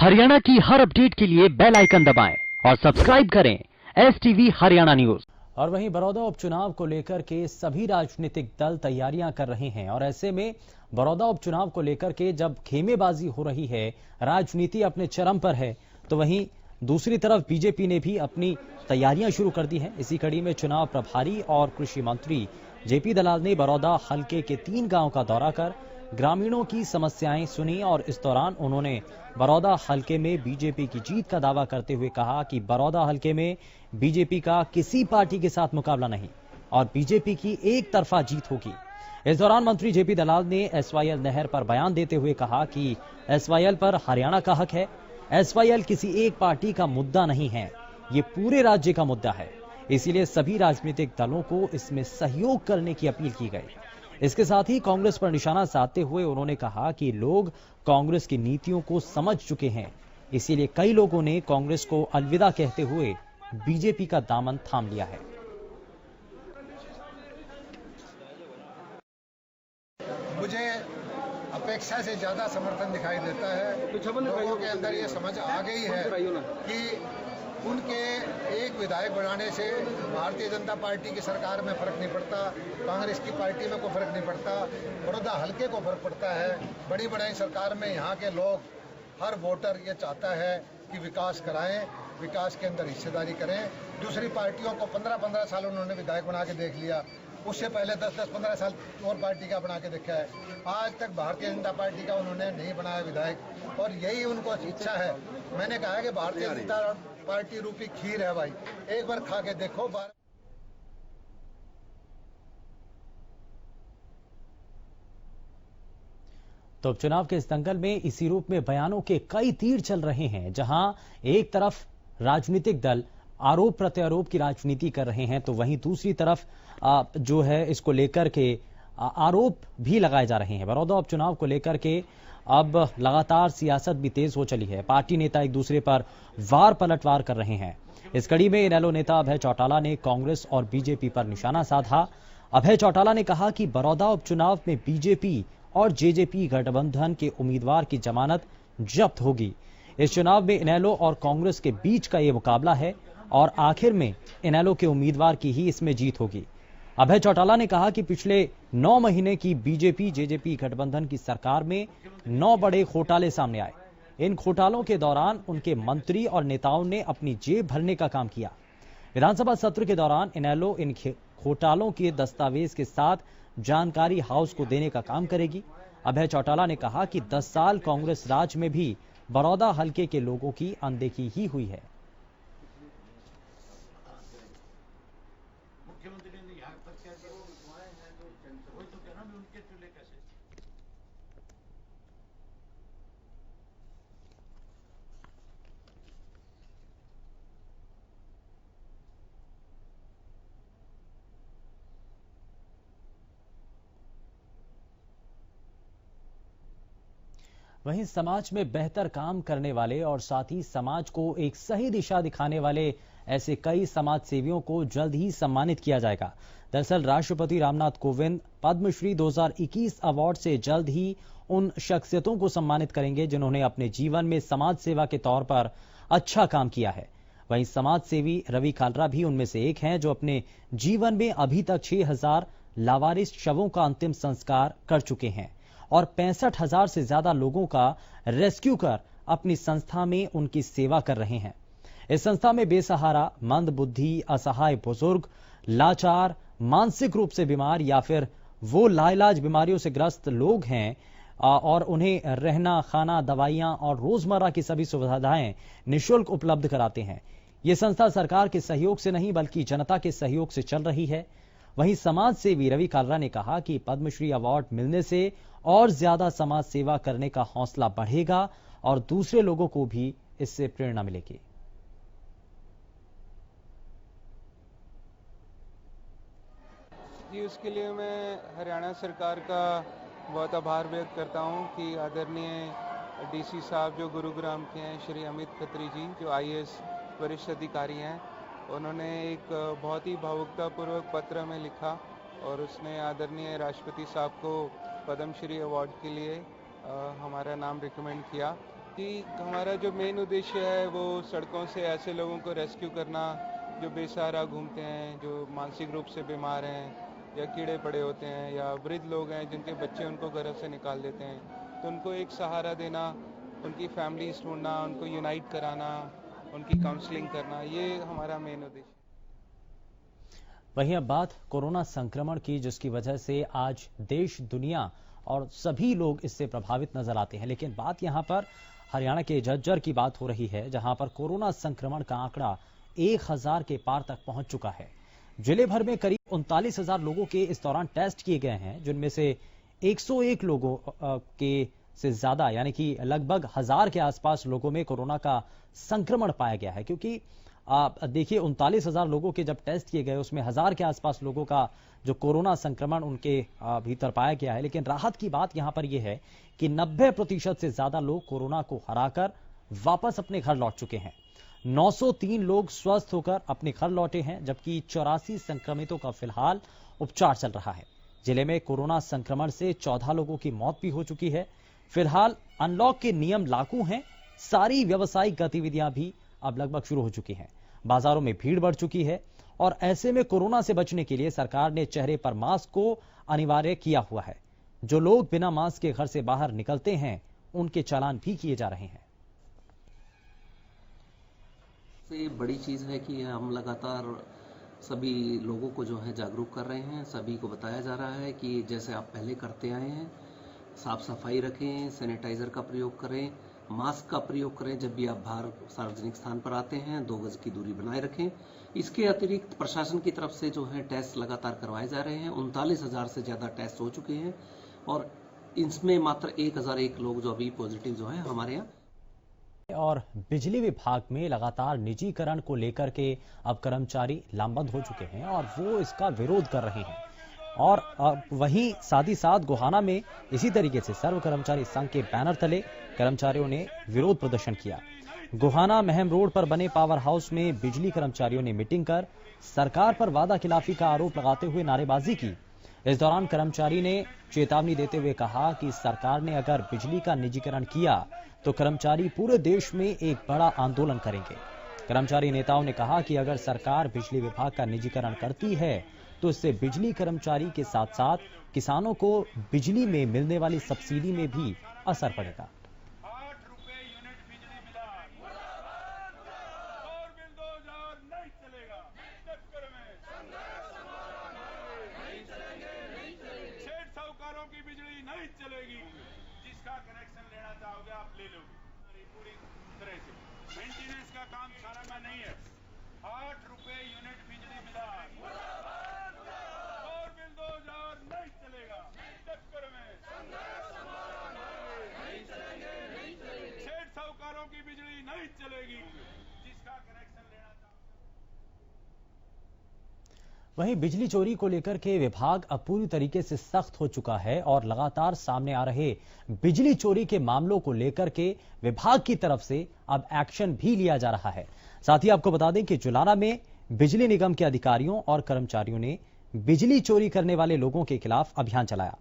हरियाणा की हर अपडेट के लिए बेल आइकन दबाएं और सब्सक्राइब करें STV हरियाणा न्यूज। और वहीं बड़ौदा उपचुनाव को लेकर के सभी राजनीतिक दल तैयारियां कर रहे हैं और ऐसे में बड़ौदा उपचुनाव को लेकर के जब खेमेबाजी हो रही है, राजनीति अपने चरम पर है, तो वहीं दूसरी तरफ बीजेपी ने भी अपनी तैयारियां शुरू कर दी हैं। इसी कड़ी में चुनाव प्रभारी और कृषि मंत्री जेपी दलाल ने बड़ौदा हलके के 3 गांव का दौरा कर ग्रामीणों की समस्याएं सुनी और इस दौरान उन्होंने बड़ौदा हलके में बीजेपी की जीत का दावा करते हुए कहा कि बड़ौदा हलके में बीजेपी का किसी पार्टी के साथ मुकाबला नहीं और बीजेपी की एक तरफा जीत होगी। इस दौरान मंत्री जेपी दलाल ने SYL नहर पर बयान देते हुए कहा कि SYL पर हरियाणा का हक है। SYL किसी एक पार्टी का मुद्दा नहीं है, ये पूरे राज्य का मुद्दा है, इसीलिए सभी राजनीतिक दलों को इसमें सहयोग करने की अपील की गई। इसके साथ ही कांग्रेस पर निशाना साधते हुए उन्होंने कहा कि लोग कांग्रेस की नीतियों को समझ चुके हैं, इसीलिए कई लोगों ने कांग्रेस को अलविदा कहते हुए बीजेपी का दामन थाम लिया है। मुझे अपेक्षा से ज्यादा समर्थन दिखाई देता है। लोगों के अंदर ये समझ आ गई है कि उनके एक विधायक बनाने से भारतीय जनता पार्टी की सरकार में फर्क नहीं पड़ता, कांग्रेस की पार्टी में कोई फर्क नहीं पड़ता, बड़ौदा हल्के को फर्क पड़ता है। बड़ी बड़ी सरकार में यहाँ के लोग, हर वोटर ये चाहता है कि विकास कराएं, विकास के अंदर हिस्सेदारी करें। दूसरी पार्टियों को 15-15 साल उन्होंने विधायक बना के देख लिया, उससे पहले 10-15 साल और पार्टी का बना के देखा है। आज तक भारतीय जनता पार्टी का उन्होंने नहीं बनाया विधायक और यही उनको इच्छा है। मैंने कहा है कि भारतीय जनता पार्टी रूपी खीर है भाई, एक बार खा के देखो। तो उपचुनाव के इस दंगल में इसी रूप में बयानों के कई तीर चल रहे हैं, जहां एक तरफ राजनीतिक दल आरोप प्रत्यारोप की राजनीति कर रहे हैं, तो वहीं दूसरी तरफ जो है इसको लेकर के आरोप भी लगाए जा रहे हैं। बड़ौदा उपचुनाव को लेकर के अब लगातार सियासत भी तेज हो चली है। पार्टी नेता एक दूसरे पर वार पलटवार कर रहे हैं। इस कड़ी में इनेलो नेता अभय चौटाला ने कांग्रेस और बीजेपी पर निशाना साधा। अभय चौटाला ने कहा कि बड़ौदा उपचुनाव में बीजेपी और जेजेपी गठबंधन के उम्मीदवार की जमानत जब्त होगी। इस चुनाव में इनेलो और कांग्रेस के बीच का यह मुकाबला है और आखिर में इनेलो के उम्मीदवार की ही इसमें जीत होगी। अभय चौटाला ने कहा कि पिछले 9 महीने की बीजेपी जेजेपी गठबंधन की सरकार में 9 बड़े घोटाले सामने आए। इन घोटालों के दौरान उनके मंत्री और नेताओं ने अपनी जेब भरने का काम किया। विधानसभा सत्र के दौरान इनेलो इन घोटालों के दस्तावेज के साथ जानकारी हाउस को देने का काम करेगी। अभय चौटाला ने कहा कि 10 साल कांग्रेस राज में भी बड़ौदा हलके के लोगों की अनदेखी ही हुई है। वहीं समाज में बेहतर काम करने वाले और साथ ही समाज को एक सही दिशा दिखाने वाले ऐसे कई समाज सेवियों को जल्द ही सम्मानित किया जाएगा। दरअसल राष्ट्रपति रामनाथ कोविंद पद्मश्री 2021 अवार्ड से जल्द ही उन शख्सियतों को सम्मानित करेंगे जिन्होंने अपने जीवन में समाज सेवा के तौर पर अच्छा काम किया है। वहीं समाज सेवी रवि कालरा भी उनमें से एक हैं, जो अपने जीवन में अभी तक 6000 लावारिस शवों का अंतिम संस्कार कर चुके हैं और 65,000 से ज्यादा लोगों का रेस्क्यू कर अपनी संस्था में उनकी सेवा कर रहे हैं। इस संस्था में बेसहारा, मंद बुद्धि, असहाय बुजुर्ग, लाचार, मानसिक रूप से बीमार या फिर वो लाइलाज बीमारियों से ग्रस्त लोग हैं और उन्हें रहना, खाना, दवाइयां और रोजमर्रा की सभी सुविधाएं निःशुल्क उपलब्ध कराते हैं। ये संस्था सरकार के सहयोग से नहीं बल्कि जनता के सहयोग से चल रही है। वहीं समाज सेवी रवि कालरा ने कहा कि पद्मश्री अवार्ड मिलने से और ज्यादा समाज सेवा करने का हौसला बढ़ेगा और दूसरे लोगों को भी इससे प्रेरणा मिलेगी। जी, उसके लिए मैं हरियाणा सरकार का बहुत आभार व्यक्त करता हूं कि आदरणीय डीसी साहब जो गुरुग्राम के हैं, श्री अमित खत्री जी, जो IAS वरिष्ठ अधिकारी हैं, उन्होंने एक बहुत ही भावुकतापूर्वक पत्र में लिखा और उसने आदरणीय राष्ट्रपति साहब को पद्मश्री अवार्ड के लिए हमारा नाम रिकमेंड किया जी, हमारा जो मेन उद्देश्य है वो सड़कों से ऐसे लोगों को रेस्क्यू करना जो बेसहारा घूमते हैं, जो मानसिक रूप से बीमार हैं या कीड़े पड़े होते हैं या वृद्ध लोग हैं जिनके बच्चे उनको घर से निकाल देते हैं, तो उनको एक सहारा देना, उनकी फैमिलीज ढूंढना, उनको यूनाइट कराना, उनकी काउंसलिंग करना, ये हमारा मेन उद्देश्य। वहीं अब बात कोरोना संक्रमण की, जिसकी वजह से आज देश, दुनिया और सभी लोग इससे प्रभावित नजर आते हैं। लेकिन बात यहां पर हरियाणा के झज्जर की बात हो रही है, जहां पर कोरोना संक्रमण का आंकड़ा 1000 के पार तक पहुंच चुका है। जिले भर में करीब 39,000 लोगों के इस दौरान टेस्ट किए गए हैं, जिनमें से 101 लोगों के से ज्यादा यानी कि लगभग 1000 के आसपास लोगों में कोरोना का संक्रमण पाया गया है। क्योंकि आप देखिए, 39,000 लोगों के जब टेस्ट किए गए उसमें 1000 के आसपास लोगों का जो कोरोना संक्रमण उनके भीतर पाया गया है। लेकिन राहत की बात यहां पर यह है कि 90% से ज्यादा लोग कोरोना को हराकर वापस अपने घर लौट चुके हैं। 903 लोग स्वस्थ होकर अपने घर लौटे हैं, जबकि 84 संक्रमितों का फिलहाल उपचार चल रहा है। जिले में कोरोना संक्रमण से 14 लोगों की मौत भी हो चुकी है। फिलहाल अनलॉक के नियम लागू हैं, सारी व्यावसायिक गतिविधियां भी अब लगभग शुरू हो चुकी हैं। बाजारों में भीड़ बढ़ चुकी है और ऐसे में कोरोना से बचने के लिए सरकार ने चेहरे पर मास्क को अनिवार्य किया हुआ है। जो लोग बिना मास्क के घर से बाहर निकलते हैं उनके चालान भी किए जा रहे हैं। सबसे बड़ी चीज है कि हम लगातार सभी लोगों को जो है जागरूक कर रहे हैं। सभी को बताया जा रहा है कि जैसे आप पहले करते आए हैं, साफ सफाई रखें, सैनिटाइजर का प्रयोग करें, मास्क का प्रयोग करें, जब भी आप बाहर सार्वजनिक स्थान पर आते हैं 2 गज की दूरी बनाए रखें। इसके अतिरिक्त प्रशासन की तरफ से जो है टेस्ट लगातार करवाए जा रहे हैं। 39,000 से ज्यादा टेस्ट हो चुके हैं और इसमें मात्र 1001 लोग जो अभी पॉजिटिव जो है हमारे यहाँ। और बिजली विभाग में लगातार निजीकरण को लेकर के अब कर्मचारी लामबंद हो चुके हैं और वो इसका विरोध कर रहे हैं। और वहीं साथ ही साथ गोहाना में इसी तरीके से सर्व कर्मचारी संघ के बैनर तले कर्मचारियों ने विरोध प्रदर्शन किया। गोहाना महम रोड पर बने पावर हाउस में बिजली कर्मचारियों ने मीटिंग कर सरकार पर वादा खिलाफी का आरोप लगाते हुए नारेबाजी की। इस दौरान कर्मचारी ने चेतावनी देते हुए कहा कि सरकार ने अगर बिजली का निजीकरण किया तो कर्मचारी पूरे देश में एक बड़ा आंदोलन करेंगे। कर्मचारी नेताओं ने कहा कि अगर सरकार बिजली विभाग का निजीकरण करती है तो इससे बिजली कर्मचारी के साथ साथ किसानों को बिजली में मिलने वाली सब्सिडी में भी असर पड़ेगा। 8 रुपए यूनिट बिजली मिला और बिल 2000 नहीं चलेगा। टक्कर में सेठ साहूकारों की बिजली नहीं चलेगी। जिसका कनेक्शन लेना चाहोगे आप ले लोगे पूरी तरह से। मेंटेनेंस का काम सारा में नहीं है। 8 रुपए यूनिट बिजली मिला और बिल 2000 नहीं चलेगा। टक्कर में सेठ साहूकारों की बिजली नहीं चलेगी। जिसका कनेक्शन लेना वहीं बिजली चोरी को लेकर के विभाग अब पूरी तरीके से सख्त हो चुका है और लगातार सामने आ रहे बिजली चोरी के मामलों को लेकर के विभाग की तरफ से अब एक्शन भी लिया जा रहा है। साथ ही आपको बता दें कि जुलाना में बिजली निगम के अधिकारियों और कर्मचारियों ने बिजली चोरी करने वाले लोगों के खिलाफ अभियान चलाया।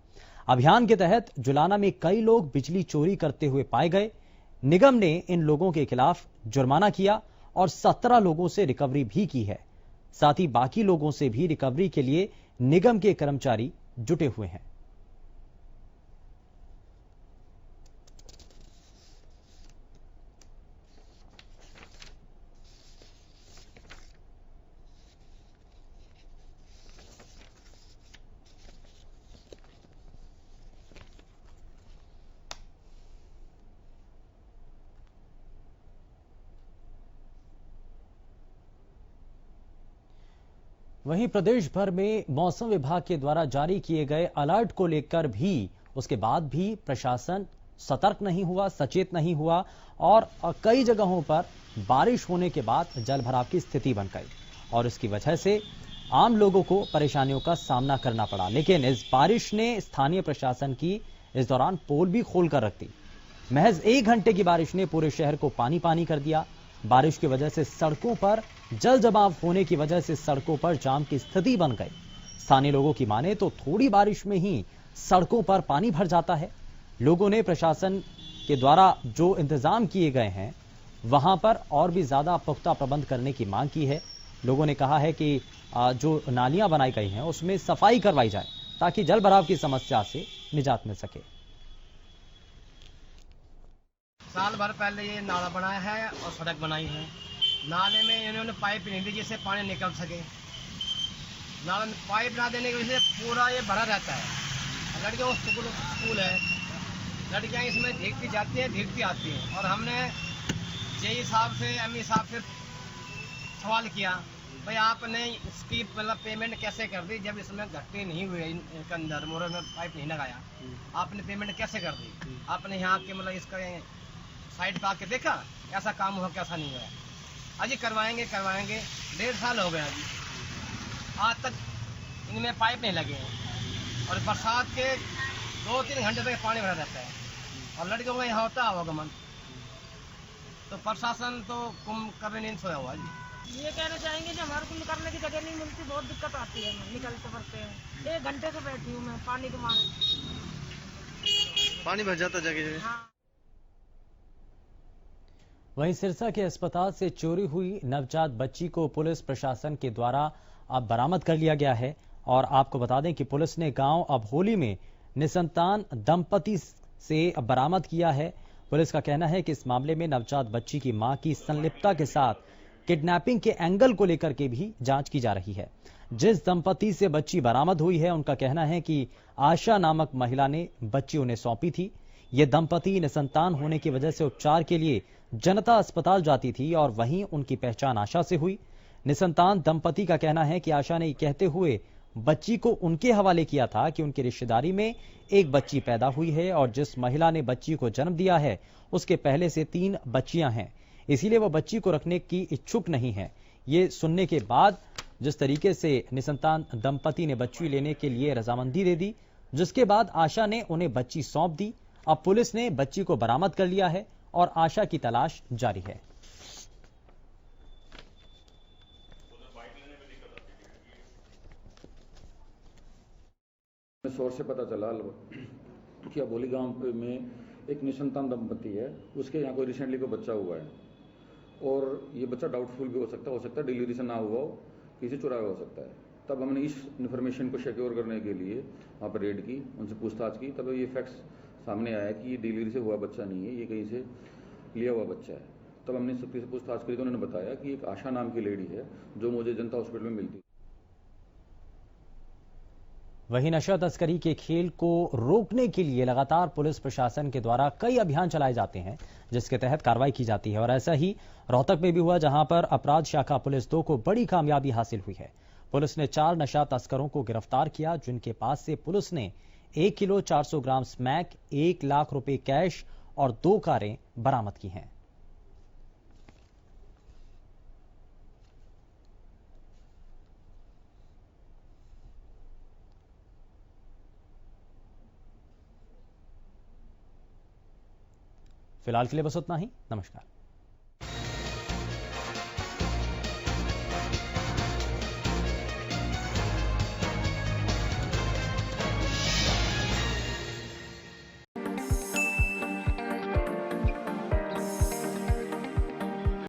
अभियान के तहत जुलाना में कई लोग बिजली चोरी करते हुए पाए गए। निगम ने इन लोगों के खिलाफ जुर्माना किया और 17 लोगों से रिकवरी भी की है। साथ ही बाकी लोगों से भी रिकवरी के लिए निगम के कर्मचारी जुटे हुए हैं। वहीं प्रदेश भर में मौसम विभाग के द्वारा जारी किए गए अलर्ट को लेकर भी उसके बाद भी प्रशासन सतर्क नहीं हुआ, सचेत नहीं हुआ और कई जगहों पर बारिश होने के बाद जलभराव की स्थिति बन गई और इसकी वजह से आम लोगों को परेशानियों का सामना करना पड़ा। लेकिन इस बारिश ने स्थानीय प्रशासन की इस दौरान पोल भी खोलकर रख दी। महज 1 घंटे की बारिश ने पूरे शहर को पानी पानी कर दिया। बारिश की वजह से सड़कों पर जल जमाव होने की वजह से सड़कों पर जाम की स्थिति बन गई। स्थानीय लोगों की माने तो थोड़ी बारिश में ही सड़कों पर पानी भर जाता है। लोगों ने प्रशासन के द्वारा जो इंतजाम किए गए हैं वहां पर और भी ज्यादा पुख्ता प्रबंध करने की मांग की है। लोगों ने कहा है कि जो नालियां बनाई गई हैं उसमें सफाई करवाई जाए ताकि जल भराव की समस्या से निजात मिल सके। साल भर पहले ये नाला बनाया है और सड़क बनाई है। नाले में इन्होंने पाइप नहीं दी जिससे पानी निकल सके। नाले में पाइप ना देने की वजह से पूरा ये भरा रहता है। लड़कियों को स्कूल है, लड़कियां इसमें भीगती जाती हैं, भीगती आती हैं। और हमने जेई साहब से, एमई साहब से सवाल किया, भाई आपने इसकी मतलब पेमेंट कैसे कर दी जब इसमें घट्टी नहीं हुई, इनके अंदर मोटर में पाइप नहीं लगाया, आपने पेमेंट कैसे कर दी? आपने यहाँ के मतलब इसका साइड पे आके देखा कैसा काम हुआ कैसा नहीं हुआ? अजी करवाएंगे 1.5 साल हो गया अभी, आज तक इनमें पाइप नहीं लगे हैं। और बरसात के 2-3 घंटे तक पानी भरा रहता है और लड़कियों का यहाँ होता है आवागमन, तो प्रशासन तो करने नहीं सोया हुआ जी। ये कहना चाहेंगे कि हमारे को निकलने की जगह नहीं मिलती, बहुत दिक्कत आती है, निकलते पड़ते हैं। 1 घंटे से बैठी हूँ मैं पानी के मारे, पानी भर जाता जगह। हाँ। वहीं सिरसा के अस्पताल से चोरी हुई नवजात बच्ची को पुलिस प्रशासन के द्वारा अब बरामद कर लिया गया है। और आपको बता दें कि पुलिस ने गांव अबहोली में निसंतान दंपति से बरामद किया है। पुलिस का कहना है कि इस मामले में नवजात बच्ची की मां की संलिप्तता के साथ किडनैपिंग के एंगल को लेकर के भी जांच की जा रही है। जिस दंपति से बच्ची बरामद हुई है उनका कहना है कि आशा नामक महिला ने बच्ची उन्हें सौंपी थी। ये दंपति निसंतान होने की वजह से उपचार के लिए जनता अस्पताल जाती थी और वहीं उनकी पहचान आशा से हुई। निसंतान दंपति का कहना है कि आशा ने कहते हुए बच्ची को उनके हवाले किया था कि उनकी रिश्तेदारी में एक बच्ची पैदा हुई है और जिस महिला ने बच्ची को जन्म दिया है उसके पहले से 3 बच्चियां हैं, इसीलिए वो बच्ची को रखने की इच्छुक नहीं है। ये सुनने के बाद जिस तरीके से निसंतान दंपति ने बच्ची लेने के लिए रजामंदी दे दी, जिसके बाद आशा ने उन्हें बच्ची सौंप दी। अब पुलिस ने बच्ची को बरामद कर लिया है और आशा की तलाश जारी है। सोर्स से पता चला कि अबोली गांव में एक निसंतान दंपति है, उसके यहाँ कोई रिसेंटली कोई बच्चा हुआ है और ये बच्चा डाउटफुल भी हो सकता है डिलीवरी से ना हुआ हो, किसी चुराया हो सकता है। तब हमने इस इन्फॉर्मेशन को सिक्योर करने के लिए वहाँ पर रेड की, उनसे पूछताछ की, तब ये फैक्ट्स सामने आया कि ये डिलीवरी से हुआ बच्चा नहीं है, ये कहीं से लिया हुआ बच्चा है। तब हमने सबसे पूछताछ करी तो उन्होंने बताया कि एक आशा नाम की लेडी है जो मुझे जनता हॉस्पिटल में मिलती। वहीं नशा तस्करी के खेल को रोकने के लिए लगातार पुलिस प्रशासन के द्वारा कई अभियान चलाए जाते हैं जिसके तहत कार्रवाई की जाती है। और ऐसा ही रोहतक में भी हुआ जहां पर अपराध शाखा पुलिस 2 को बड़ी कामयाबी हासिल हुई है। पुलिस ने 4 नशा तस्करों को गिरफ्तार किया जिनके पास से पुलिस ने 1 किलो 400 ग्राम स्मैक, 1 लाख रुपए कैश और 2 कारें बरामद की हैं। फिलहाल के लिए बस उतना ही। नमस्कार।